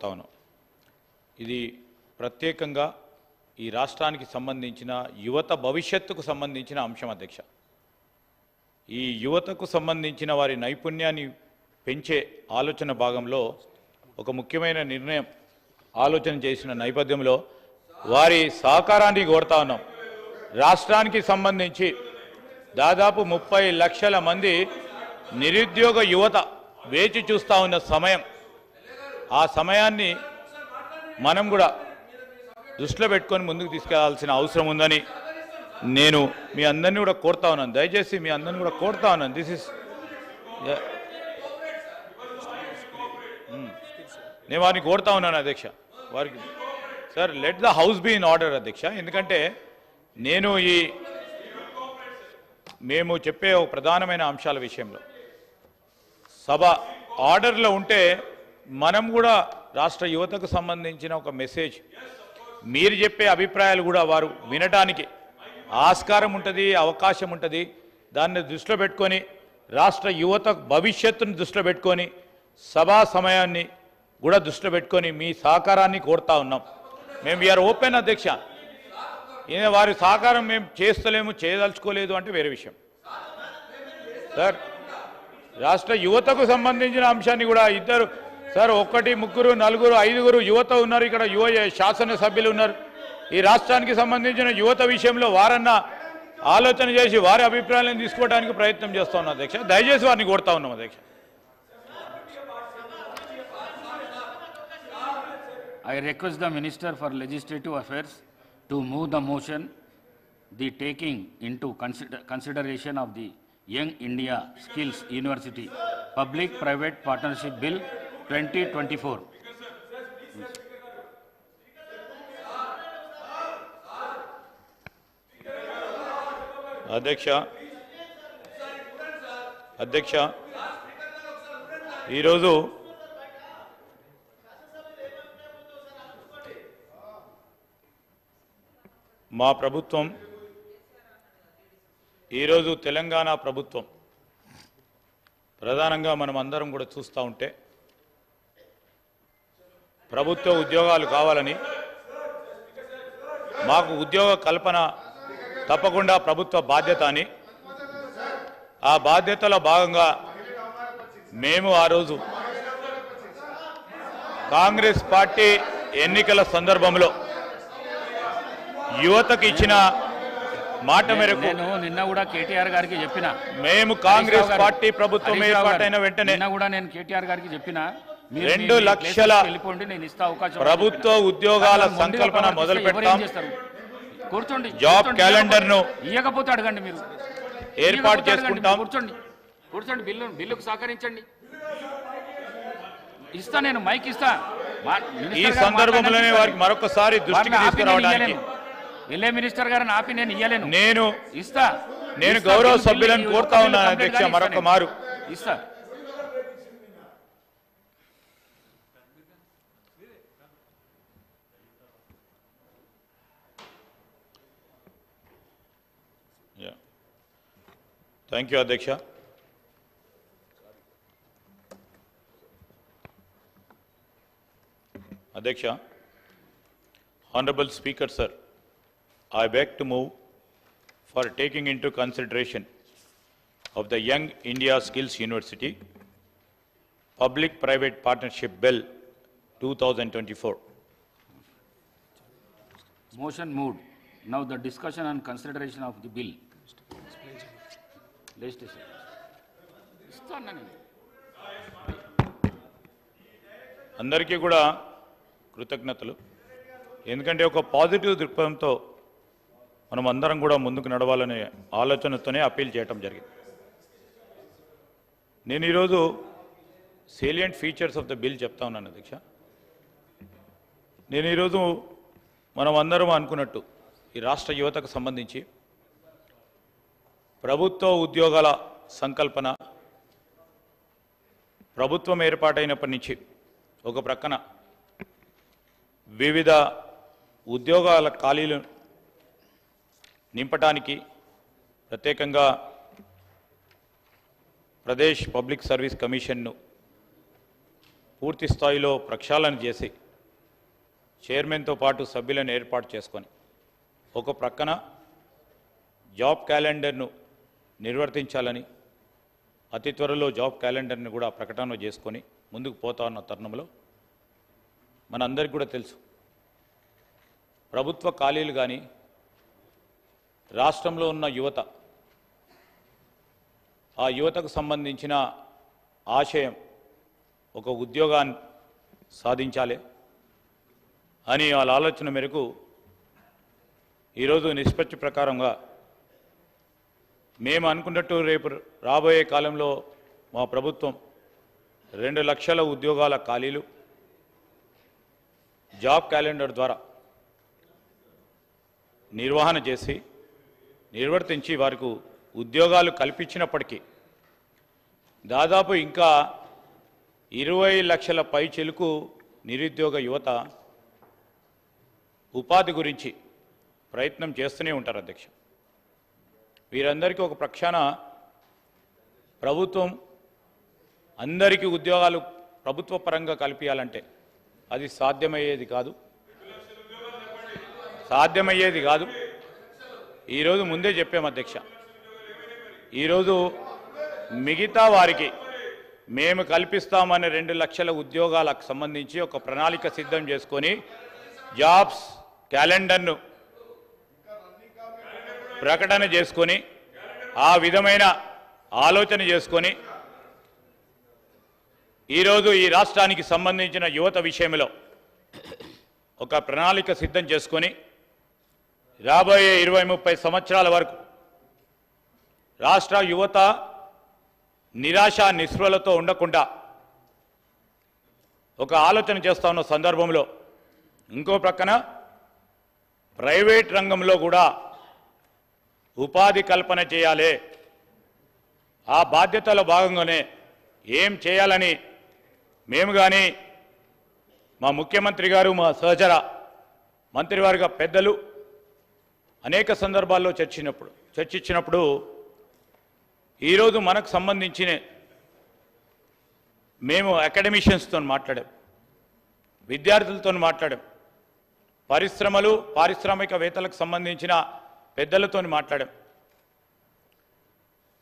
కోరుతా ఉన్నాం. ఇది ప్రత్యేకంగా ఈ రాష్ట్రానికి సంబంధించిన యువత భవిష్యత్తుకు సంబంధించిన అంశం అధ్యక్ష. ఈ యువతకు సంబంధించిన వారి నైపుణ్యాన్ని పెంచే ఆలోచన భాగంలో ఒక ముఖ్యమైన నిర్ణయం ఆలోచన చేసిన నేపథ్యంలో వారి సహకారాన్ని కోరుతా ఉన్నాం. రాష్ట్రానికి సంబంధించి దాదాపు 30 లక్షల మంది నిరుద్యోగ యువత వేచి చూస్తూ ఉన్న సమయం, ఆ సమయాన్ని మనం కూడా దృష్టిలో పెట్టుకొని ముందుకు తీసుకెళ్లాల్సిన అవసరం ఉందని నేను మీ అందరినీ కూడా కోరుతా ఉన్నాను. దయచేసి మీ అందరినీ కూడా కోరుతా ఉన్నాను. దిస్ ఇస్ నేను వారిని కోరుతా ఉన్నాను అధ్యక్ష. వారికి sir let the house be in order అధ్యక్ష. ఎందుకంటే నేను మేము చెప్పే ఒక ప్రధానమైన అంశాల విషయంలో సభ ఆర్డర్లో ఉంటే మనం కూడా రాష్ట్ర యువతకు సంబంధించిన ఒక మెసేజ్, మీరు చెప్పే అభిప్రాయాలు కూడా వారు వినడానికి ఆస్కారం ఉంటుంది, అవకాశం ఉంటుంది. దాన్ని దృష్టిలో పెట్టుకొని రాష్ట్ర యువత భవిష్యత్తును దృష్టిలో పెట్టుకొని సభా సమయాన్ని కూడా దృష్టిలో పెట్టుకొని మీ సహకారాన్ని కోరుతా ఉన్నాం. మేము వీఆర్ ఓపెన్ అధ్యక్ష. వారి సహకారం మేము చేస్తలేము, చేయదలుచుకోలేదు అంటే వేరే విషయం. సార్ రాష్ట్ర యువతకు సంబంధించిన అంశాన్ని కూడా ఇద్దరు సార్ 1, 3, 4, 5 యువత ఉన్నారు. ఇక్కడ శాసనసభ్యులు ఉన్నారు. ఈ రాష్ట్రానికి సంబంధించిన యువత విషయంలో వారన్నా ఆలోచన చేసి వారి అభిప్రాయాలను తీసుకోవడానికి ప్రయత్నం చేస్తా ఉన్నాం అధ్యక్ష. దయచేసి వారిని కోరుతా ఉన్నాం అధ్యక్ష. I request the Minister for Legislative Affairs to move the motion, the taking into consideration of the Young India Skills University Public-Private Partnership Bill 2024. అధ్యక్ష ఈరోజు మా ప్రభుత్వం, ఈరోజు తెలంగాణ ప్రభుత్వం ప్రధానంగా మనం అందరం కూడా చూస్తూ ఉంటే ప్రభుత్వ ఉద్యోగాలు కావాలని, మాకు ఉద్యోగ కల్పన తప్పకుండా ప్రభుత్వ బాధ్యత అని, ఆ బాధ్యతలో భాగంగా మేము ఆ రోజు కాంగ్రెస్ పార్టీ ఎన్నికల సందర్భంలో యువతకు ఇచ్చిన మాట మేరకు నిన్న కూడా కేటీఆర్ గారికి చెప్పిన, మేము కాంగ్రెస్ పార్టీ ప్రభుత్వం ఏర్పాటైన వెంటనే కూడా నేను కేటీఆర్ గారికి చెప్పిన 2 లక్షల ప్రభుత్వ ఉద్యోగాల సంకల్పన మొదలు పెడతాం. కూర్చోండి, జాబ్ క్యాలెండర్ ను ఇవ్వకపోతే అడగండి, మీరు ఏర్పాటు చేసుకుంటాం. కూర్చోండి, బిల్లుకు సహకరించండి. ఇస్తా, నేను మైక్ ఇస్తా. ఈ సందర్భంలోనే వారికి మరొకసారి దృష్టికి తీసుకురావడానికి ఎల్ఏ మినిస్టర్ గారిని ఆపి నేను ఇయ్యలేను. నేను గౌరవ సభ్యులను కోరుతా ఉన్నాను అధ్యక్ష, మరొక మారు ఇస్తా. థ్యాంక్ యూ అధ్యక్ష. అధ్యక్ష, Honorable Speaker sir, I beg to move for taking into consideration of the Young India Skills University Public-Private Partnership Bill 2024. Motion moved. Now the discussion and consideration of the bill. అందరికీ కూడా కృతజ్ఞతలు. ఎందుకంటే ఒక positive దృక్పథంతో మనం అందరం కూడా ముందుకు నడవాలనే ఆలోచనతోనే అప్పీల్ చేయటం జరిగింది. నేను ఈరోజు salient features of the bill చెప్తా ఉన్నాను అధ్యక్ష. నేను ఈరోజు మనం అందరం అనుకున్నట్టు ఈ రాష్ట్ర యువతకు సంబంధించి ప్రభుత్వ ఉద్యోగాల సంకల్పన ప్రభుత్వం ఏర్పాటైనప్పటి నుంచి ఒక ప్రక్కన వివిధ ఉద్యోగాల ఖాళీలు నింపటానికి ప్రత్యేకంగా ప్రదేశ్ పబ్లిక్ సర్వీస్ కమిషన్ను పూర్తి స్థాయిలో ప్రక్షాళన చేసి చైర్మన్తో పాటు సభ్యులను ఏర్పాటు చేసుకొని ఒక ప్రక్కన జాబ్ క్యాలెండర్ను నిర్వర్తించాలని అతి త్వరలో జాబ్ క్యాలెండర్ని కూడా ప్రకటన చేసుకొని ముందుకు పోతా ఉన్న తరుణంలో మనందరికీ కూడా తెలుసు ప్రభుత్వ ఖాళీలు కానీ రాష్ట్రంలో ఉన్న యువత ఆ యువతకు సంబంధించిన ఆశయం ఒక ఉద్యోగాన్ని సాధించాలి అని వాళ్ళ ఆలోచన మేరకు ఈరోజు నిష్పత్తి ప్రకారంగా మేము అనుకున్నట్టు రేపు రాబోయే కాలంలో మా ప్రభుత్వం 2 లక్షల ఉద్యోగాల ఖాళీలు జాబ్ క్యాలెండర్ ద్వారా నిర్వహణ చేసి నిర్వర్తించి వారికి ఉద్యోగాలు కల్పించినప్పటికీ దాదాపు ఇంకా 20 లక్షల పైచిలుకు నిరుద్యోగ యువత ఉపాధి గురించి ప్రయత్నం చేస్తూనే ఉంటారు అధ్యక్ష. వీరందరికీ ఒక ప్రక్షాళన ప్రభుత్వం అందరికీ ఉద్యోగాలు ప్రభుత్వ పరంగా కల్పించాలంటే అది సాధ్యమయ్యేది కాదు. ఈరోజు ముందే చెప్పాము అధ్యక్ష. ఈరోజు మిగతా వారికి మేము కల్పిస్తామనే 2 లక్షల ఉద్యోగాలకు సంబంధించి ఒక ప్రణాళిక సిద్ధం చేసుకొని జాబ్స్ క్యాలెండర్ను ప్రకటన చేసుకొని ఆ విధమైన ఆలోచన చేసుకొని ఈరోజు ఈ రాష్ట్రానికి సంబంధించిన యువత విషయంలో ఒక ప్రణాళిక సిద్ధం చేసుకొని రాబోయే 20-30 సంవత్సరాల వరకు రాష్ట్ర యువత నిరాశ నిస్పృహలతో ఉండకుండా ఒక ఆలోచన చేస్తా ఉన్న సందర్భంలో ఇంకో ప్రక్కన ప్రైవేట్ రంగంలో కూడా ఉపాధి కల్పన చేయాలి. ఆ బాధ్యతలో భాగంగానే ఏం చేయాలని మేము కానీ మా ముఖ్యమంత్రి గారు మా సహచర మంత్రివర్గ పెద్దలు అనేక సందర్భాల్లో చర్చించినప్పుడు ఈరోజు మనకు సంబంధించిన మేము అకాడమిషియన్స్తో మాట్లాడాం, విద్యార్థులతో మాట్లాడాం, పరిశ్రమలు పారిశ్రామికవేత్తలకు సంబంధించిన పెద్దలతో మాట్లాడాం.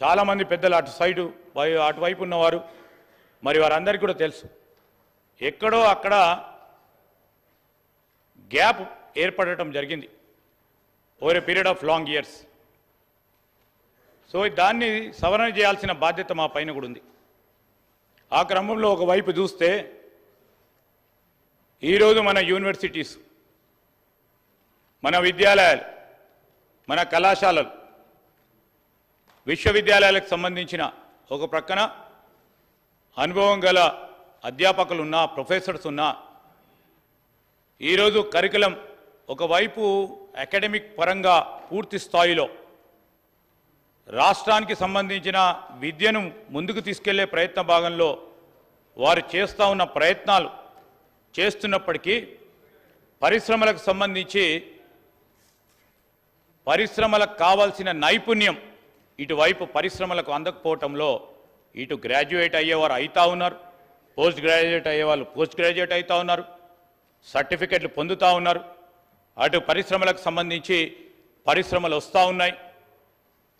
చాలామంది పెద్దలు అటువైపు ఉన్నవారు మరి వారందరికీ కూడా తెలుసు ఎక్కడో అక్కడ గ్యాప్ ఏర్పడటం జరిగింది over a period of long years. So దాన్ని సవరణ చేయాల్సిన బాధ్యత మా పైన కూడా ఉంది. ఆ క్రమంలో ఒకవైపు చూస్తే ఈరోజు మన యూనివర్సిటీస్, మన విద్యాలయాలు, మన కళాశాలలు, విశ్వవిద్యాలయాలకు సంబంధించిన ఒక ప్రక్కన అనుభవం గల అధ్యాపకులు ఉన్నా, ప్రొఫెసర్స్ ఉన్నా, ఈరోజు కరికులం ఒకవైపు అకాడమిక్ పరంగా పూర్తి స్థాయిలో రాష్ట్రానికి సంబంధించిన విద్యను ముందుకు తీసుకెళ్లే ప్రయత్న భాగంలో వారు చేస్తూ ఉన్న ప్రయత్నాలు చేస్తున్నప్పటికీ పరిశ్రమలకు సంబంధించి పరిశ్రమలకు కావాల్సిన నైపుణ్యం ఇటువైపు పరిశ్రమలకు అందకపోవటంలో ఇటు గ్రాడ్యుయేట్ అయ్యేవారు అవుతా ఉన్నారు, పోస్ట్ గ్రాడ్యుయేట్ అయ్యేవాళ్ళు పోస్ట్ గ్రాడ్యుయేట్ అవుతా ఉన్నారు, సర్టిఫికెట్లు పొందుతూ ఉన్నారు. అటు పరిశ్రమలకు సంబంధించి పరిశ్రమలు వస్తూ ఉన్నాయి.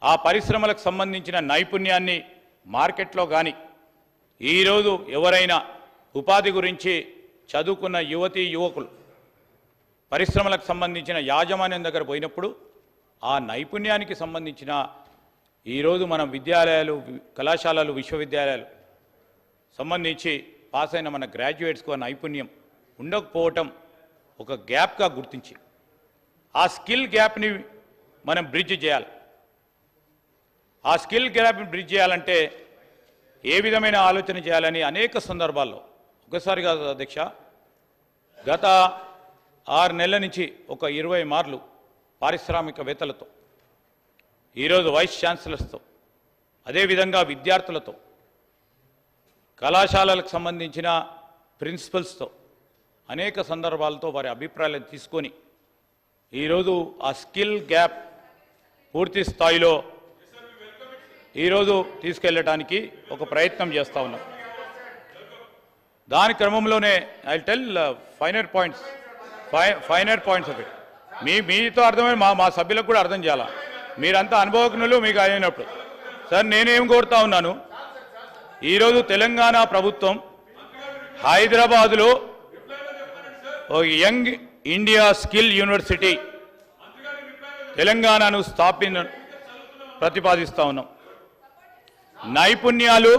ఆ పరిశ్రమలకు సంబంధించిన నైపుణ్యాన్ని మార్కెట్లో కానీ ఈరోజు ఎవరైనా ఉపాధి గురించి చదువుకున్న యువతీ యువకులు పరిశ్రమలకు సంబంధించిన యాజమాన్యం దగ్గర పోయినప్పుడు ఆ నైపుణ్యానికి సంబంధించిన ఈరోజు మన విద్యాలయాలు, కళాశాలలు, విశ్వవిద్యాలయాలు సంబంధించి పాస్ అయిన మన గ్రాడ్యుయేట్స్కు ఆ నైపుణ్యం ఉండకపోవటం ఒక గ్యాప్గా గుర్తించి ఆ స్కిల్ గ్యాప్ని మనం బ్రిడ్జ్ చేయాలి. ఆ స్కిల్ గ్యాప్ని బ్రిడ్జ్ చేయాలంటే ఏ విధమైన ఆలోచన చేయాలని అనేక సందర్భాల్లో ఒకసారి కాదు అధ్యక్ష, గత 6 నెలల నుంచి ఒక 20 మార్లు పారిశ్రామికవేత్తలతో, ఈరోజు వైస్ ఛాన్సలర్స్తో, అదేవిధంగా విద్యార్థులతో, కళాశాలలకు సంబంధించిన ప్రిన్సిపల్స్తో అనేక సందర్భాలతో వారి అభిప్రాయాలను తీసుకొని ఈరోజు ఆ స్కిల్ గ్యాప్ పూర్తి స్థాయిలో ఈరోజు తీసుకెళ్ళడానికి ఒక ప్రయత్నం చేస్తూ ఉన్నాం. దాని క్రమంలోనే I tell finer points of it. మీతో అర్థమైన మా సభ్యులకు కూడా అర్థం చేయాలా. మీరంతా అనుభవజ్ఞులు, మీకు అయినప్పుడు. సార్ నేనేం కోరుతా ఉన్నాను, ఈరోజు తెలంగాణ ప్రభుత్వం హైదరాబాదులో ఒక యంగ్ ఇండియా స్కిల్ యూనివర్సిటీ తెలంగాణను ప్రతిపాదిస్తా ఉన్నాం. నైపుణ్యాలు